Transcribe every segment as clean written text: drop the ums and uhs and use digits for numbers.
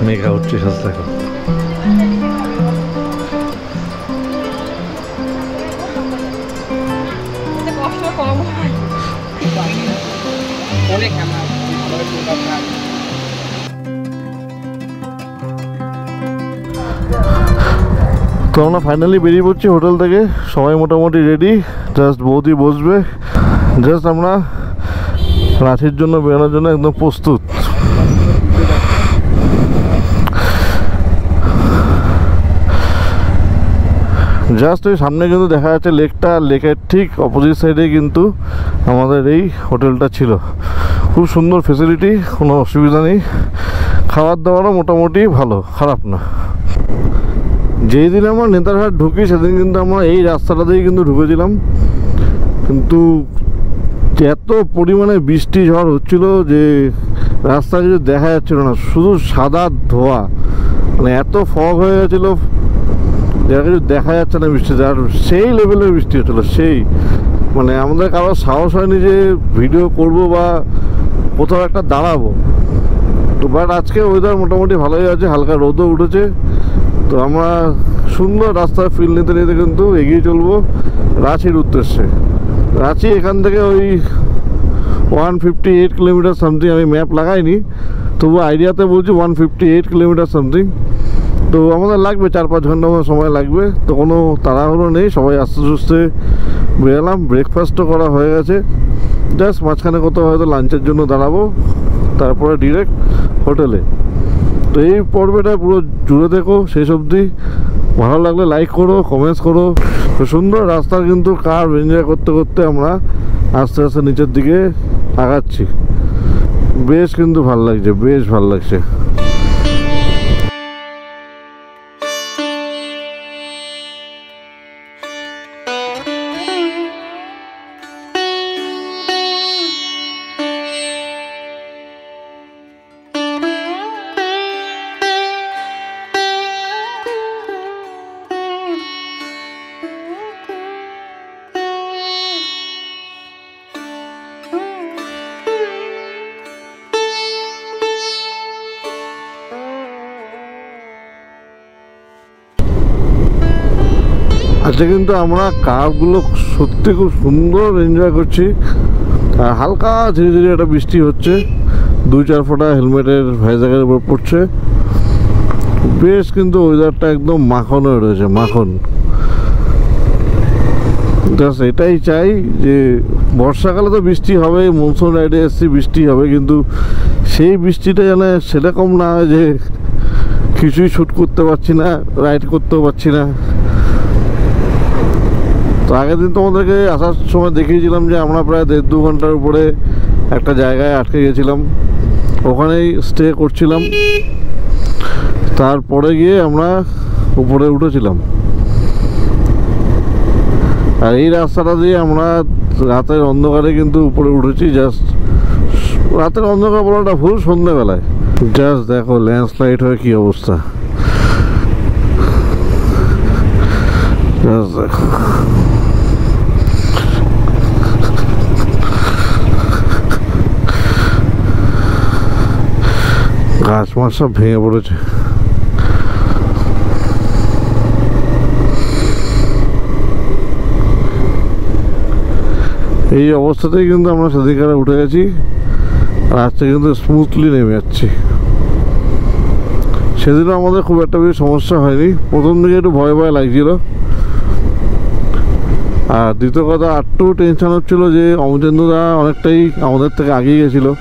মেঘা উঠছে সাথে দেখো। তো আমরা ফাইনালি বেরিয়ে পড়ছি হোটেল থেকে, সবাই মোটামুটি রেডি, জাস্ট বৌদি বসবে, জাস্ট আমরা রাঁচির জন্য বেরোনোর জন্য একদম প্রস্তুত। জাস্ট ওই সামনে কিন্তু দেখা যাচ্ছে লেকটা, লেকের ঠিক অপোজিট সাইডে কিন্তু আমাদের এই হোটেলটা ছিল। খুব সুন্দর ফেসিলিটি, কোনো অসুবিধা নেই, খাবার দাবারও মোটামুটি ভালো, খারাপ না। যেই দিন আমরা নেতারহাট ঢুকি সেদিন কিন্তু আমরা এই রাস্তাটাতেই কিন্তু ঢুকেছিলাম, কিন্তু এত পরিমাণে বৃষ্টি ঝড় হচ্ছিল যে রাস্তা কিছু দেখা যাচ্ছিল না, শুধু সাদা ধোয়া, মানে এত ফগ হয়ে গেছিলো, যা কিছু দেখা যাচ্ছে না বৃষ্টিতে। আর সেই লেভেলের বৃষ্টি হচ্ছিলো, সেই মানে আমাদের কারো সাহস হয়নি যে ভিডিও করব বা কোথাও একটা দাঁড়াবো। তো বাট আজকে ওয়েদার মোটামুটি ভালোই আছে, হালকা রোদও উঠেছে। তো আমরা সুন্দর রাস্তার ফিল নিতে নিতে কিন্তু এগিয়ে চলবো রাঁচির উদ্দেশ্যে। রাঁচি এখান থেকে ওই 158 কিলোমিটার সামথিং, আমি ম্যাপ লাগাইনি তবু আইডিয়াতে বলছি 158 কিলোমিটার সামথিং। তো আমাদের লাগবে 4-5 ঘন্টা মতো সময় লাগবে। তো কোনো তাড়াহুড়ো নেই, সবাই আস্তে সুস্তে বেরোলাম। ব্রেকফাস্টও করা হয়ে গেছে, জাস্ট মাঝখানে কোথাও হয়তো লাঞ্চের জন্য দাঁড়াবো, তারপরে ডিরেক্ট হোটেলে। তো এই পর্বটা পুরো জুড়ে দেখো শেষ অবধি, ভালো লাগলে লাইক করো, কমেন্টস করো। তো সুন্দর রাস্তা কিন্তু কার এনজয় করতে করতে আমরা আস্তে আস্তে নিচের দিকে আগাচ্ছি। বেশ কিন্তু ভালো লাগছে, বেশ ভালো লাগছে। আজকে কিন্তু আমরা কারগুলো সত্যি খুব সুন্দর এনজয় করছি। আর হালকা ধীরে ধীরে একটা বৃষ্টি হচ্ছে, 2-4 ফোঁটা হেলমেটের ভাইজাকের উপর পড়ছে। বেশ কিন্তু ওয়েদারটা একদম মাখন হয়ে রয়েছে, মাখন। জাস্ট এটাই চাই যে বর্ষাকালে তো বৃষ্টি হবে, মনসুন রাইডে এসছি বৃষ্টি হবে, কিন্তু সেই বৃষ্টিটা যেন সেরকম না হয় যে কিছুই শ্যুট করতে পারছি না, রাইড করতেও পারছি না। তো আগের দিন তোমাদেরকে আসার সময় দেখিয়েছিলাম যে আমরা প্রায় 1.5-2 ঘন্টার উপরে একটা জায়গায় আটকে গেছিলাম, ওখানেই স্টে করছিলাম। তারপরে গিয়ে আমরা উপরে উঠেছিলাম। আর এই রাস্তাটা দিয়ে আমরা রাতের অন্ধকারে কিন্তু উপরে উঠেছি। জাস্ট রাতের অন্ধকার বলাটা ভুল, সন্ধ্যেবেলায়। জাস্ট দেখো ল্যান্ডস্লাইড হয়ে কী অবস্থা, জাস্ট দেখো। গাছ মাছ সব ভেঙে পড়েছে। এই অবস্থাতেই কিন্তু আমরা সেদিকে উঠে গেছি, আর আজকে কিন্তু স্মুথলি নেমে যাচ্ছি। সেদিনও আমাদের খুব একটা বেশি সমস্যা হয়নি, প্রথম দিকে একটু ভয় ভয় লাগছিল। আর দ্বিতীয় কথা, একটু টেনশন হচ্ছিল যে অমজেন্দ্রদা অনেকটাই আমাদের থেকে আগিয়ে গেছিলো।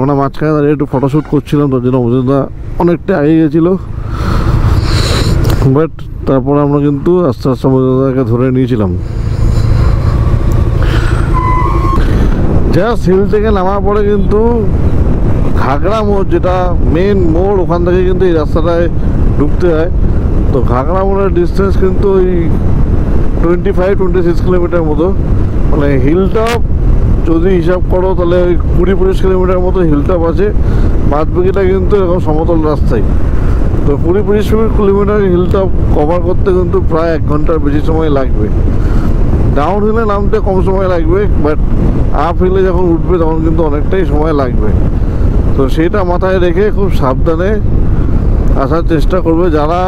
আমরা মাঝখানে দাঁড়িয়ে একটু ফটোশ্যুট করছিলাম, তার জন্য অমজেন্দ্রদা অনেকটা আগিয়ে গেছিলো। বাট তারপর আমরা কিন্তু আস্তে আস্তে অমজেন্দ্রদাকে ধরে নিয়েছিলাম। জাস্ট হিল থেকে নামার পরে কিন্তু ঘাগড়া মোড়, যেটা মেন মোড়, ওখান থেকে কিন্তু এই রাস্তাটায় ঢুকতে হয়। তো ঘাগড়া মোড়ের ডিস্টেন্স কিন্তু ওই 25-26 কিলোমিটার মতো, মানে হিলটপ যদি হিসাব করো তাহলে ওই 20-25 কিলোমিটার মতো হিলটপ আছে, বাদ বাকিটা কিন্তু এরকম সমতল রাস্তায়। তো 20-25 কিলোমিটার হিলটপ কভার করতে কিন্তু প্রায় 1 ঘন্টার বেশি সময় লাগবে। ডাউন হিলে নামতে কম সময় লাগবে, বাট আপ হিলে যখন উঠবে তখন কিন্তু অনেকটাই সময় লাগবে। তো সেটা মাথায় রেখে খুব সাবধানে আসার চেষ্টা করবে। যারা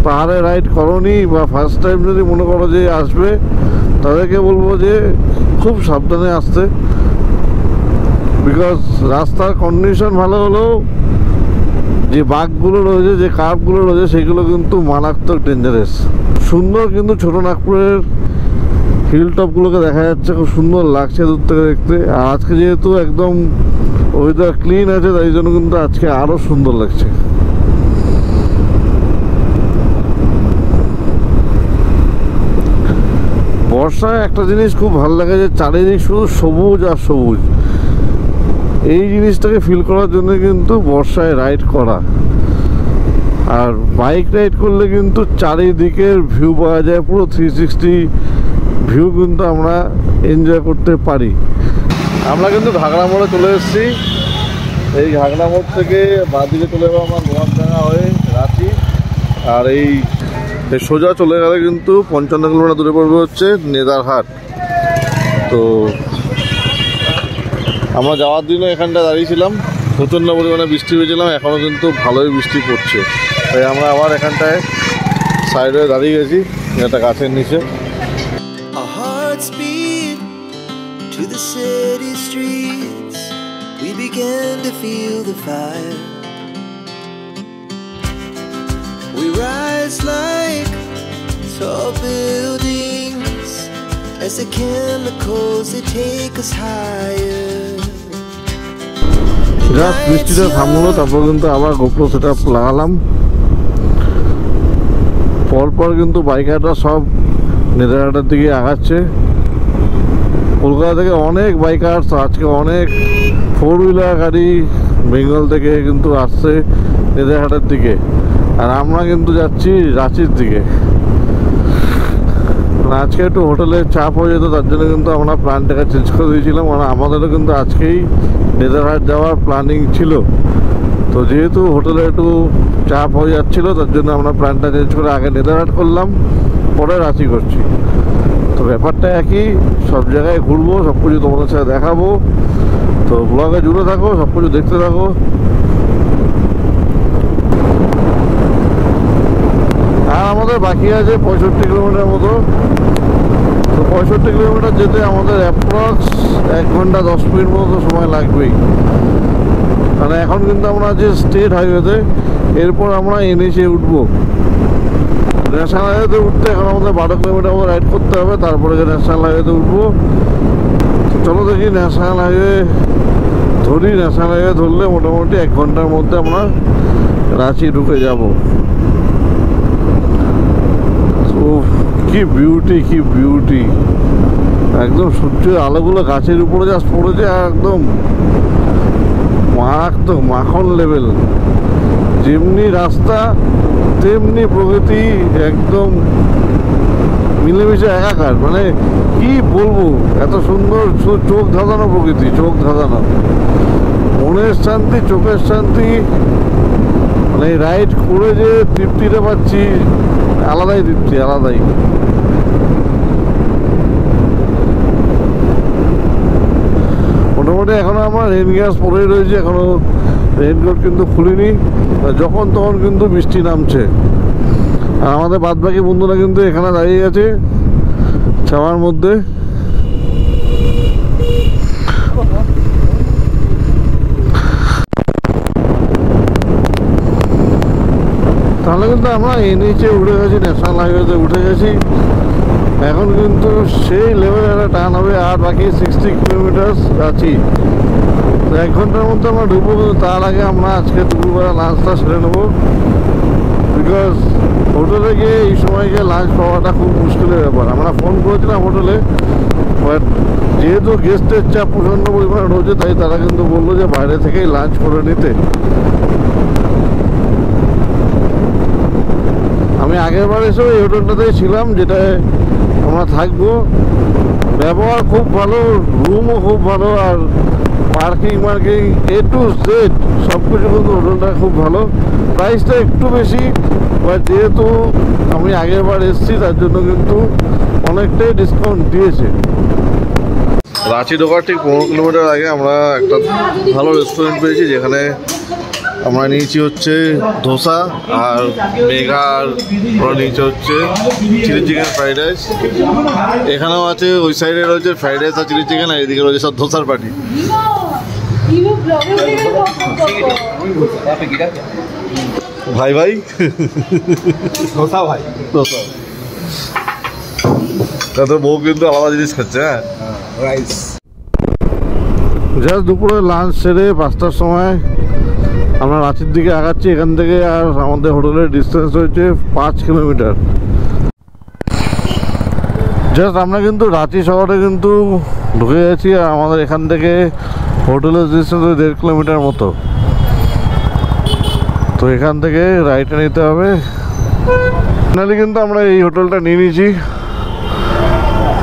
পাহাড়ে রাইড করনি বা ফার্স্ট টাইম যদি মনে করো যে আসবে, তাদেরকে বলবো যে খুব সাবধানে আসতে, বিকজ রাস্তার কন্ডিশন ভালো হলেও যে বাঁকগুলো রয়েছে, যে কার্ভগুলো রয়েছে, সেগুলো কিন্তু মারাত্মক ডেঞ্জারাস। সুন্দর কিন্তু ছোটনাগপুরের হিল টপগুলোকে দেখা যাচ্ছে, খুব সুন্দর লাগছে দূর থেকে দেখতে। আর আজকে যেহেতু একদম ওয়েদার ক্লিন আছে, তাই জন্য কিন্তু আজকে আরও সুন্দর লাগছে। বর্ষায় একটা জিনিস খুব ভালো লাগে, যে চারিদিক শুধু সবুজ আর সবুজ। এই জিনিসটাকে ফিল করার জন্য কিন্তু বর্ষায় রাইড করা। আর বাইক রাইড করলে কিন্তু চারিদিকের ভিউ পাওয়া যায়, পুরো 360 ভিউ কিন্তু আমরা এনজয় করতে পারি। আমরা কিন্তু ঘাগড়া মোড়ে চলে এসেছি। এই ঘাগড়া মোড় থেকে বাঁদিকে চলে যাবো আমার নোয়ারডাঙ্গা হয়ে রাঁচি। আর এই সোজা চলে গেলে কিন্তু 55 কিলোমিটার দূরে পড়বে হচ্ছে নেদারহাট। তো আমরা যাওয়ার দিনও এখানটা দাঁড়িয়েছিলাম, প্রচণ্ড পরিমাণে বৃষ্টি হয়েছিলাম, এখনও কিন্তু ভালোই বৃষ্টি পড়ছে। তাই আমরা আবার এখানটায় সাইডে দাঁড়িয়ে গেছি একটা গাছের নিচে। To the city streets, we began to feel the fire. We rise like tall buildings as the chemicals they take us higher. Just বৃষ্টিটা থামলো, তারপর কিন্তু আবার গোপ্রো সেটআপ লাগালাম। পরপর কিন্তু বাইকাররা সব নেদারহাটের দিকে আগাচ্ছে। কলকাতা থেকে অনেক বাইকার, আজকে অনেক 4 হুইলার গাড়ি বেঙ্গল থেকে কিন্তু আসছে নেদারহাটের দিকে। আর আমরা কিন্তু যাচ্ছি রাঁচির দিকে। আজকে একটু হোটেলে চাপ হয়ে যেত, তার জন্য কিন্তু আমরা প্ল্যানটাকে চেঞ্জ করে দিয়েছিলাম। মানে আমাদেরও কিন্তু আজকেই নেদারহাট যাওয়ার প্ল্যানিং ছিল। তো যেহেতু হোটেলে একটু চাপ হয়ে যাচ্ছিলো, তার জন্য আমরা প্ল্যানটা চেঞ্জ করে আগে নেদারহাট করলাম, পরে রাঁচি করছি। তো ব্যাপারটা একই, সব জায়গায় ঘুরবো, সব কিছু তোমাদের সাথে দেখাবো। তো ব্লগে জুড়ে থাকো, সব কিছু দেখতে থাকো। আর আমাদের বাকি আছে 65 কিলোমিটার মতো। তো 65 কিলোমিটার যেতে আমাদের অ্যাপ্রক্স 1 ঘন্টা 10 মিনিট মতো সময় লাগবেই। মানে এখন কিন্তু আমরা যে স্টেট হাইওয়েতে, এরপর আমরা এনএইচে উঠবো। ন্যাশনাল হাইওয়েতে উঠতে এখন আমাদের 12 কিলোমিটার মতো রাইড করতে হবে, তারপরে ন্যাশনাল হাইওয়েতে উঠবো। তো চলো দেখি ন্যাশনাল হাইওয়ে ধরি। ন্যাশনাল হাইওয়ে ধরলে মোটামুটি 1 ঘন্টার মধ্যে আমরা রাঁচি ঢুকে যাব। তো কি বিউটি, কি বিউটি! একদম সূর্যের আলোগুলো গাছের উপরে জাস্ট পড়েছে, একদম মারাত্মক মাখন লেভেল। যেমনি রাস্তা তেমনি প্রকৃতি, একদম মিলেমিশে একাকার। মানে কি বলবো, এত সুন্দর, চোখ ধাঁধানো প্রকৃতি, চোখ ধাঁধানো। মনের শান্তি, চোখের শান্তি। মানে রাইড করে যে তৃপ্তিটা পাচ্ছি, আলাদাই তৃপ্তি, আলাদাই। মোটামুটি এখনো আমার রেন গ্যাস পরেই রয়েছে, এখনো রেনকোট কিন্তু খুলিনি। যখন তখন কিন্তু বৃষ্টি নামছে। আর আমাদের বাদবাকি বন্ধুরা কিন্তু এখানে দাঁড়িয়ে গেছে ছাওয়ার মধ্যে। তাহলে কিন্তু আমরা এনএইচে উঠে গেছি, ন্যাশনাল হাইওয়েতে উঠে গেছি। এখন কিন্তু সেই লেভেলে একটা টান হবে। আর বাকি 60 কিলোমিটার আছি। 1 ঘন্টার মধ্যে আমরা ঢুকবো, কিন্তু তার আগে আমরা আজকে দুপুরবেলা লাঞ্চটা সেরে নেবো। বিকজ হোটেলে গিয়ে এই সময় গিয়ে লাঞ্চ পাওয়াটা খুব মুশকিলের ব্যাপার। আমরা ফোন করেছিলাম হোটেলে, বাট যেহেতু গেস্টের চাপ প্রচণ্ড পরিমাণে রয়েছে, তাই তারা কিন্তু বললো যে বাইরে থেকেই লাঞ্চ করে নিতে। আমি আগের বার এসেও এই হোটেলটাতেই ছিলাম, যেটায় আমরা থাকবো। ব্যবহার খুব ভালো, রুমও খুব ভালো, আর পার্কিং A to Z সব কিছু কিন্তু হোটেলটা খুব ভালো। প্রাইসটা একটু বেশি, বাট যেহেতু আমি আগের বার এসেছি, তার জন্য কিন্তু অনেকটাই ডিসকাউন্ট দিয়েছে। রাঁচি ঢোকার ঠিক 15 কিলোমিটার আগে আমরা একটা ভালো রেস্টুরেন্ট পেয়েছি, যেখানে আমরা নিয়েছি হচ্ছে ধোসা আর মেঘা আর ওরা নিয়েছে হচ্ছে চিলি চিকেন ফ্রাইড রাইস। এখানেও আছে, ওই সাইডে রয়েছে ফ্রাইড রাইস আর চিলি চিকেন, আর এদিকে রয়েছে সব ধোসার পার্টি। ভাই ভাই ধোসা ভাই, ধোসা। তোর বউ কিন্তু আলাদা জিনিস খাচ্ছে। হ্যাঁ, রাইস। জাস্ট দুপুরে লাঞ্চ সেরে 5টার সময় আমরা রাঁচির দিকে আগাচ্ছি। এখান থেকে আর আমাদের হোটেলের ডিস্টেন্স হয়েছে 5 কিলোমিটার। জাস্ট আমরা কিন্তু রাঁচি শহরে কিন্তু ঢুকে গেছি, আর আমাদের এখান থেকে হোটেলের ডিস্টেন্স 1.5 কিলোমিটার মতো। তো এখান থেকে রাইটে নিতে হবে। ফাইনালি কিন্তু আমরা এই হোটেলটা নিয়ে নিয়েছি।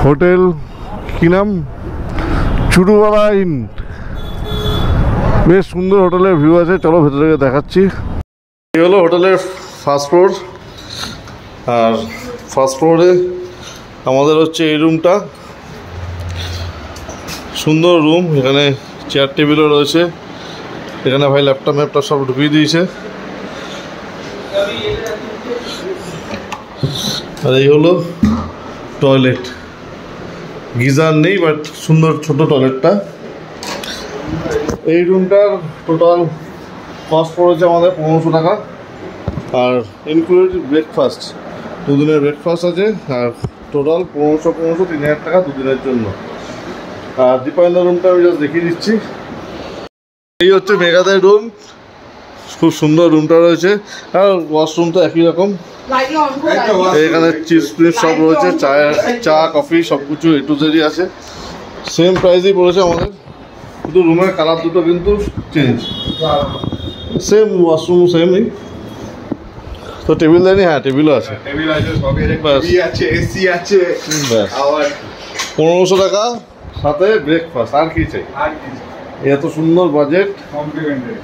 হোটেল কি নাম? চুরুবালা ইন। বেশ সুন্দর হোটেলের ভিউ আছে, চলো ভেতরে গিয়ে দেখাচ্ছি। এই হলো হোটেলের ফার্স্ট ফ্লোর, আর ফার্স্ট ফ্লোরে আমাদের হচ্ছে এই রুমটা। সুন্দর রুম, এখানে চেয়ার টেবিলও রয়েছে। এখানে ভাই ল্যাপটপ ম্যাপটপ সব ঢুকিয়ে দিয়েছে। আর এই হলো টয়লেট, গিজার নেই বাট সুন্দর ছোট টয়লেটটা। এই রুমটার টোটাল কস্ট পড়েছে আমাদের 1500 টাকা, আর ইনক্লুডেড ব্রেকফাস্ট, 2 দিনের ব্রেকফাস্ট আছে, আর টোটাল 1500 3000 টাকা 2 দিনের জন্য। আর দীপায়নের রুমটা আমি জাস্ট দেখিয়ে দিচ্ছি। এই হচ্ছে মেঘাদের রুম, খুব সুন্দর রুমটা রয়েছে। আর ওয়াশরুম তো একই রকম, এখানে চিজ ফিজ সব রয়েছে, চা কফি সব কিছু A to Z আছে। সেম প্রাইসই পড়েছে আমাদের, শুধু রুমের কালার দুটো কিন্তু চেঞ্জ। সেম ওয়াশরুম সেমই। তো টেবিল দেয়নি? হ্যাঁ, টেবিলও আছে, টেবিল আছে, সবই আছে, এসি আছে। 1500 টাকা সাথে ব্রেকফাস্ট, আর কি চাই? এত সুন্দর বাজেট, কমপ্লিমেন্টারি।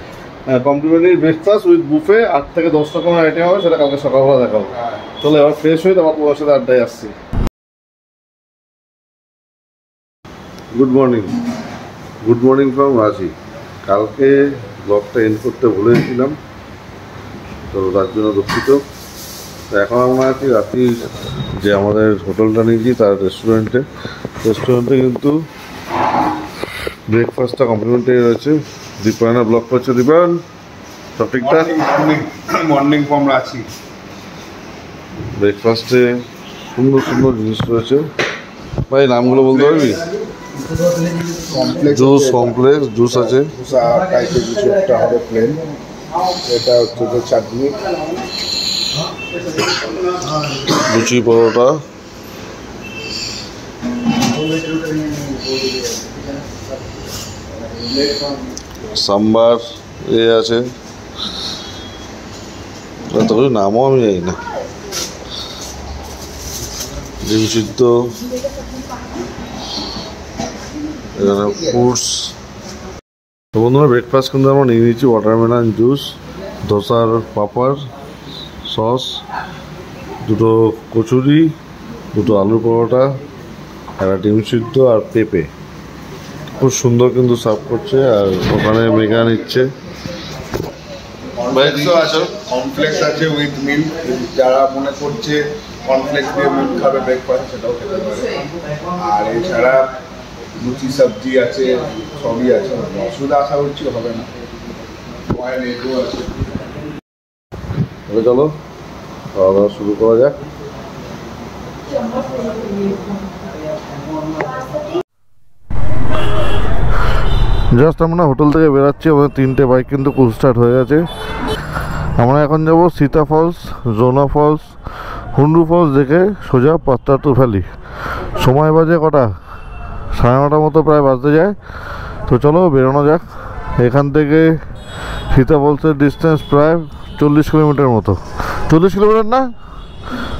হ্যাঁ, কমপ্লিমেন্টারি ব্রেকফাস্ট উইথ বুফে। 8 থেকে 10 রকমের আইটেম হবে, সেটা কালকে সকালবেলা দেখাবো। চলো এবার ফ্রেশ হয়ে তারপর তোমার সাথে আড্ডায় আসছি। Good morning, good morning from Ranchi. কালকে ব্লগটা এন্ড করতে ভুলে গেছিলাম, তো তার জন্য দুঃখিত। তো এখন আমরা আছি রাঁচির যে আমাদের হোটেলটা নিয়েছি তার রেস্টুরেন্টে কিন্তু ব্রেকফাস্টটা কমপ্লিমেন্টারি রয়েছে। দীপায়নের ব্লগ করছে। দীপায়ন, সব ঠিকঠাক? Morning from Ranchi. ব্রেকফাস্টে সুন্দর সুন্দর জিনিস রয়েছে। ভাই নামগুলো বলতে পারবি? জুস কমপ্লেক্স, জুস আছে, টাইপের কিছু একটা হবে প্লেন। এটা হচ্ছে যে চাটনি, লুচি পরোটা, সাম্বার এ আছে, এত করে নামও আমি জানি না। ডিম সিদ্ধ, এখানে ফ্রুটস। তো বন্ধুরা, ব্রেকফাস্ট কিন্তু আমরা নিয়ে নিয়েছি ওয়াটারমেলন জুস, ধোসার পাপড়, সস, 2টো কচুরি, 2টো আলুর পরোটা, একটা ডিম সিদ্ধ আর পেঁপে। খুব সুন্দর কিন্তু সার্ভ করছে। আর ওখানে মেঘা নিচ্ছে। কমপ্লেক্স আছে উইথ মিল্ক, যারা মনে করছে কমপ্লেক্স দিয়ে মিল্ক খাবে ব্রেকফাস্ট, সেটাও খেতে পারে। আর এছাড়া লুচি সবজি আছে, সবই আছে, অসুবিধা আশা করছি হবে না। এগো আছে। চলো খাওয়া দাওয়া শুরু করা যাক। জাস্ট আমরা হোটেল থেকে বেরাচ্ছি, আমাদের 3টে বাইক কিন্তু কুল স্টার্ট হয়ে গেছে। আমরা এখন যাব সীতা ফলস, জোনা ফলস, হুন্ডু ফলস দেখে সোজা পাত্রাতু ভ্যালি। সময় বাজে কটা? 9:30 মতো প্রায় বাজতে যায়। তো চলো বেরোনো যাক। এখান থেকে সীতা ফলসের ডিস্টেন্স প্রায় 40 কিলোমিটার মতো। 40 কিলোমিটার না,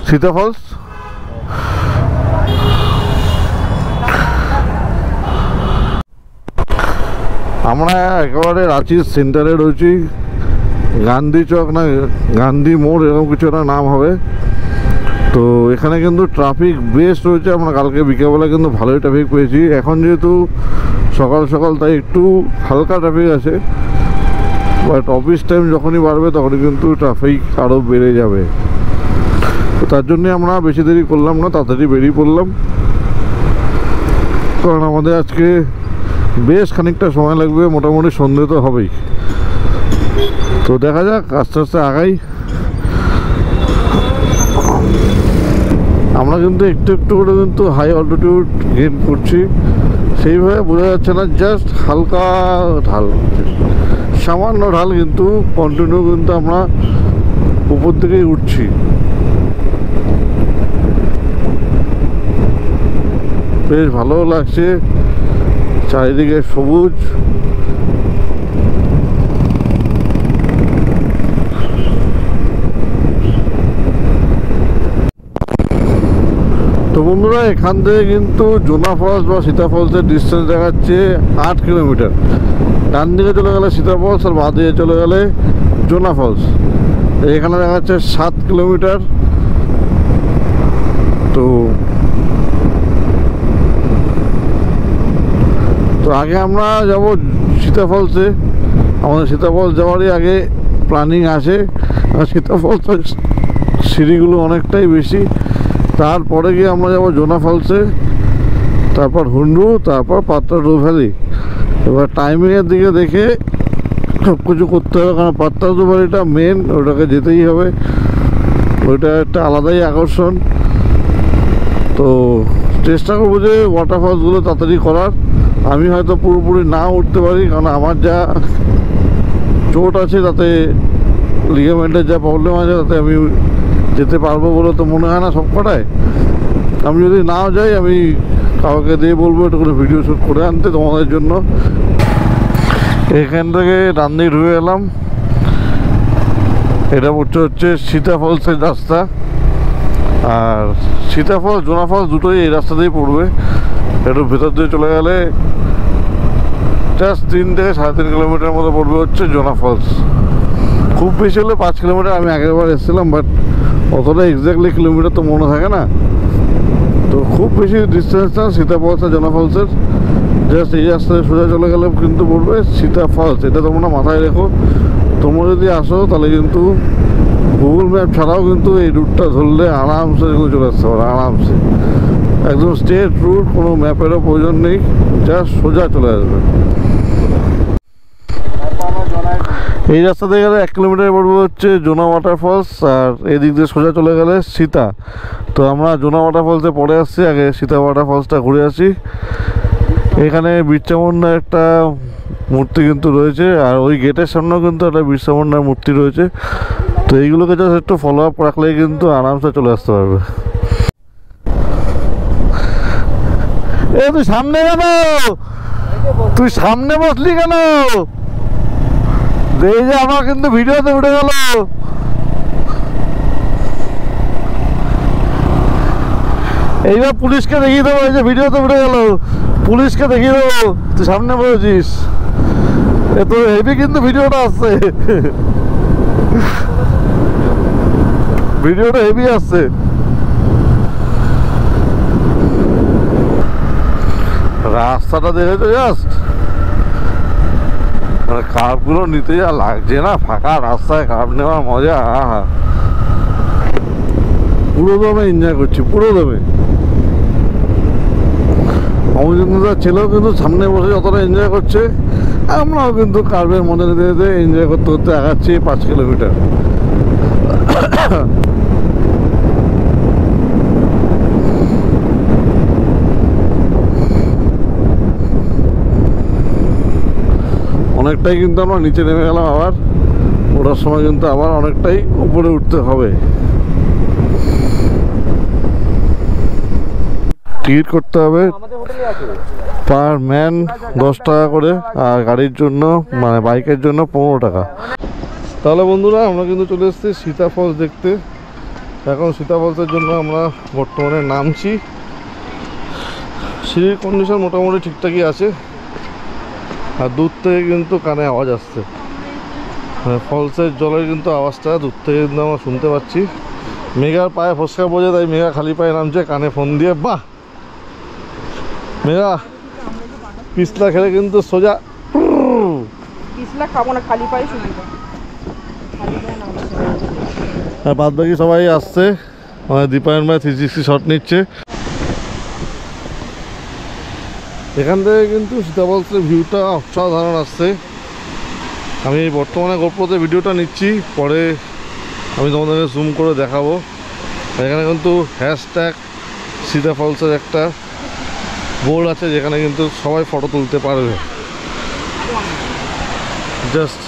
সীতা ফলস। আমরা একেবারে রাঁচির সেন্টারে রয়েছি, গান্ধী চক না গান্ধী মোড় এরকম কিছু একটা নাম হবে। তো এখানে কিন্তু ট্রাফিক বেশ রয়েছে। আমরা কালকে বিকেলবেলা কিন্তু ভালোই ট্রাফিক পেয়েছি। এখন যেহেতু সকাল সকাল তাই একটু হালকা ট্রাফিক আছে। বাট অফিস টাইম যখনই বাড়বে তখনই কিন্তু ট্রাফিক আরও বেড়ে যাবে। তো তার জন্যে আমরা বেশি দেরি করলাম না, তাড়াতাড়ি বেরিয়ে পড়লাম, কারণ আমাদের আজকে বেশ খানিকটা সময় লাগবে, মোটামুটি সন্ধ্যে তো হবেই। তো দেখা যাক, আস্তে আস্তে আগাই। আমরা কিন্তু একটু একটু করে কিন্তু হাই অল্টিটিউড গেইন করছি, সেইভাবে বোঝা যাচ্ছে না, জাস্ট হালকা ঢাল, সামান্য ঢাল, কিন্তু কন্টিনিউ কিন্তু আমরা উপর দিকেই উঠছি। বেশ ভালো লাগছে, চারিদিকে সবুজ। তো বন্ধুরা, এখান থেকে কিন্তু জোনা ফলস বা সীতা ফলসের ডিস্টেন্স দেখাচ্ছে 8 কিলোমিটার। ডান দিকে চলে গেলে সীতা ফলস, আর বাঁ দিকে চলে গেলে জোনা ফলস। এখানে দেখাচ্ছে 7 কিলোমিটার। তো আগে আমরা যাব সীতা ফলসে। আমাদের সীতা ফলস যাওয়ারই আগে প্ল্যানিং আছে, আর সীতা ফলসের সিঁড়িগুলো অনেকটাই বেশি। তারপরে গিয়ে আমরা যাব জোনা ফলসে, তারপর হুন্ডু, তারপর পাত্রাডু ভ্যালি। এবার টাইমিংয়ের দিকে দেখে সব কিছু করতে হবে, কারণ পাত্রাডু ভ্যালিটা মেন, ওটাকে যেতেই হবে, ওইটা একটা আলাদাই আকর্ষণ। তো চেষ্টা করবো যে ওয়াটারফলসগুলো তাড়াতাড়ি করার। আমি হয়তো পুরোপুরি না উঠতে পারি, কারণ আমার যা চোট আছে, তাতে লিগামেন্টের যা প্রবলেম আছে, তাতে আমি যেতে পারবো বলে তো মনে হয় না সব কটায়। আমি যদি নাও যাই, আমি কাউকে দিয়ে বলবো একটু করে ভিডিও শ্যুট করে আনতে তোমাদের জন্য। এখান থেকে ডান দিকে ঢুকে এলাম, এটা হচ্ছে সীতা ফলসের রাস্তা। আর সীতা ফলস, জোনা ফলস দুটোই এই রাস্তা দিয়েই পড়বে। একটু ভেতর দিয়ে চলে গেলে জাস্ট 3 থেকে 3.5 কিলোমিটার মতো পড়বে হচ্ছে জোনা ফলস। খুব বেশি হলে 5 কিলোমিটার, আমি আগেরবার এসেছিলাম, বাট অতটা এক্স্যাক্টলি কিলোমিটার তো মনে থাকে না। তো খুব বেশি ডিস্টেন্স না সীতা ফলস আর জোনা ফলসের, জাস্ট এই রাস্তায় সোজা চলে গেলে কিন্তু পড়বে সীতা ফলস। এটা তোমরা মাথায় রেখো, তোমরা যদি আসো তাহলে কিন্তু গুগল ম্যাপ ছাড়াও কিন্তু এই রুটটা ধরলে আরামসে চলে আসতে পারো, আরামসে একদম স্ট্রেট রুট, কোনো ম্যাপেরও প্রয়োজন নেই, জাস্ট সোজা চলে আসবে। এই রাস্তা দিয়ে গেলে 1 কিলোমিটার পড়বে হচ্ছে জোনা ওয়াটারফলস, আর এদিক দিয়ে সোজা চলে গেলে সীতা। তো আমরা জোনা ওয়াটারফলসে পরে আসছি, আগে সীতা ওয়াটারফলসটা ঘুরে আসি। এখানে বিরসা মুন্ডার একটা মূর্তি কিন্তু রয়েছে, আর ওই গেটের সামনেও কিন্তু একটা বিরসা মুন্ডার মূর্তি রয়েছে। তো এইগুলোকে জাস্ট একটু ফলো আপ রাখলেই কিন্তু আরামসে চলে আসতে পারবে। এ তুই সামনে কেন? তুই সামনে বসলি কেন? এই যে আমার কিন্তু ভিডিওতে উঠে গেল। এইবার পুলিশকে দেখিয়ে দেবো, এই যে ভিডিওতে উঠে গেল, পুলিশকে দেখিয়ে দেবো তুই সামনে বসেছিস। এ তো হেভি কিন্তু ভিডিওটা আসছে, ভিডিওটা হেভি আসছে। রাস্তাটা দেখেছো জাস্ট, মানে কার্ভগুলো নিতে যা লাগছে না, ফাঁকা রাস্তায় কার্ভ নেওয়ার মজা, আহা, পুরো দমে এনজয় করছি, পুরো দমে। অমৃতদার ছেলেও কিন্তু সামনে বসে যতটা এনজয় করছে, আমরাও কিন্তু কার্ভের মধ্যে নিতে নিতে এনজয় করতে করতে আগাচ্ছি 5 কিলোমিটার। অনেকটাই কিন্তু আমরা নিচে নেমে গেলাম, আবার ওঠার সময় কিন্তু আবার অনেকটাই উপরে উঠতে হবে। টিকিট করতে হবে পার ম্যান 10 টাকা করে, আর গাড়ির জন্য মানে বাইকের জন্য 15 টাকা। তাহলে বন্ধুরা, আমরা কিন্তু চলে এসেছি সীতা ফলস দেখতে। এখন সীতা ফলসের জন্য আমরা বর্তমানে নামছি। সিঁড়ির কন্ডিশন মোটামুটি ঠিকঠাকই আছে, আর দূর থেকে কিন্তু কানে আওয়াজ আসছে, ফলসের জলের কিন্তু আওয়াজটা দূর থেকে কিন্তু আমরা শুনতে পাচ্ছি। মেঘার পায়ে ফসকা বোঝে, তাই মেঘা খালি পায়ে নামছে, কানে ফোন দিয়ে। বাহ মেঘা পিছলা খেলে কিন্তু সোজা পিছলা খাবো না, খালি পায়ে সুবিধা। আর বাদ বাকি সবাই আসছে, মানে দীপায়ন ভাই 360 শট নিচ্ছে। এখান থেকে কিন্তু সীতা ফলসের ভিউটা অসাধারণ আসছে। আমি বর্তমানে গোপ্রোতে ভিডিওটা নিচ্ছি, পরে আমি তোমাদেরকে জুম করে দেখাবো। এখানে কিন্তু হ্যাশট্যাগ সীতা ফলসের একটা বোর্ড আছে, যেখানে কিন্তু সবাই ফটো তুলতে পারবে। জাস্ট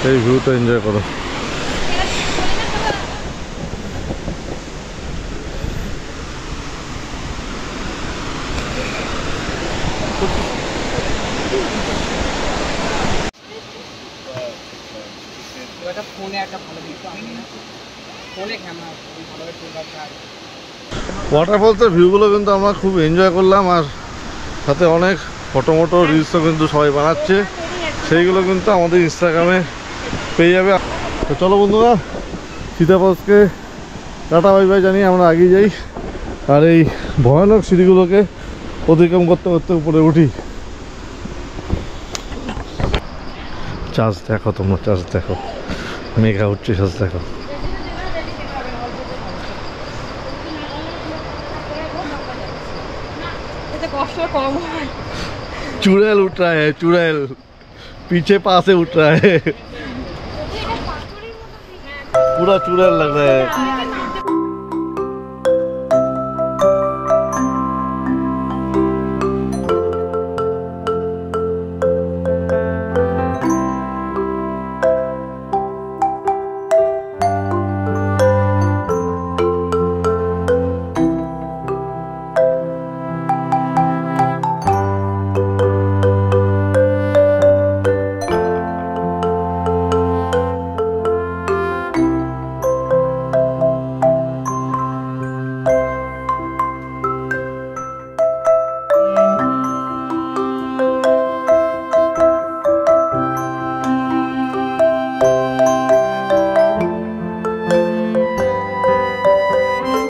এই ভিউটা এনজয় করো। ওয়াটারফলসের ভিউগুলো কিন্তু আমরা খুব এনজয় করলাম, আর সাথে অনেক ফটো মটো রিলসও কিন্তু সবাই বানাচ্ছে, সেইগুলো কিন্তু আমাদের ইনস্টাগ্রামে পেয়ে যাবে। তো চলো বন্ধুরা, সীতা ফলসকে টাটা বাই বাই জানিয়ে আমরা এগিয়ে যাই, আর এই ভয়ানক সিঁড়িগুলোকে অতিক্রম করতে করতে উপরে উঠি। চার্জ দেখো তোমরা, চার্জ দেখো, মেঘা উঠছে, চার্জ দেখো। चुड़ैल उठ रहा है, चुड़ैल पीछे पास से उठ रहा है, पूरा चुड़ैल लग रहा है।